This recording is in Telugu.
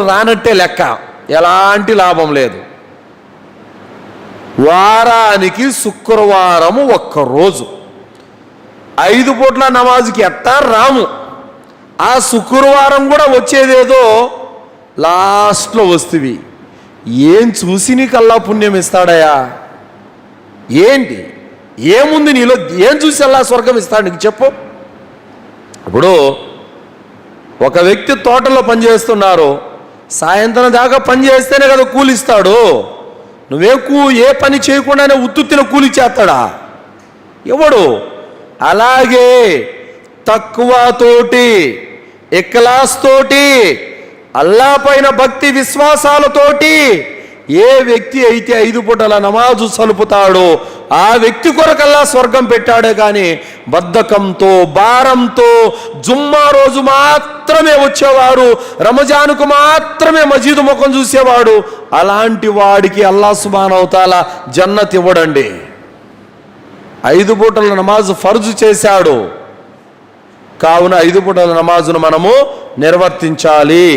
రానట్టే లెక్క, ఎలాంటి లాభం లేదు. వారానికి శుక్రవారము ఒక్కరోజు 5 పూట్ల నమాజుకి ఎట్టా రాము. ఆ శుక్రవారం కూడా వచ్చేదేదో లాస్ట్లో వస్తువి. ఏం చూసి నీకు అల్లా పుణ్యం ఇస్తాడయా? ఏంటి, ఏముంది నీలో? ఏం చూసి అల్లా స్వర్గం ఇస్తాడు నీకు చెప్పు. ఇప్పుడు ఒక వ్యక్తి తోటలో పనిచేస్తున్నారు, సాయంత్రం దాకా పని చేస్తేనే కదా కూలిస్తాడు. ఏ పని చేయకుండానే ఉత్తుత్తిన కూలి చేస్తాడా? ఎవడు? అలాగే తక్కువతోటి, ఇఖ్లాస్ తోటి, అల్లా పైన భక్తి విశ్వాసాలతోటి ఏ వ్యక్తి అయితే 5 పూటల నమాజు సలుపుతాడో ఆ వ్యక్తి కొరకల్లా స్వర్గం పెట్టాడే కానీ బద్ధకంతో, భారంతో జుమ్మా రోజు మాత్రమే వచ్చేవాడు, రంజానుకు మాత్రమే మసీదు ముఖం చూసేవాడు, అలాంటి వాడికి అల్లా సుబ్హానహు వ తఆలా జన్నత్ ఇవ్వడండి. 5 పూటల నమాజు ఫర్జు చేశాడు కావున 5 పూటల నమాజును మనము నిర్వర్తించాలి.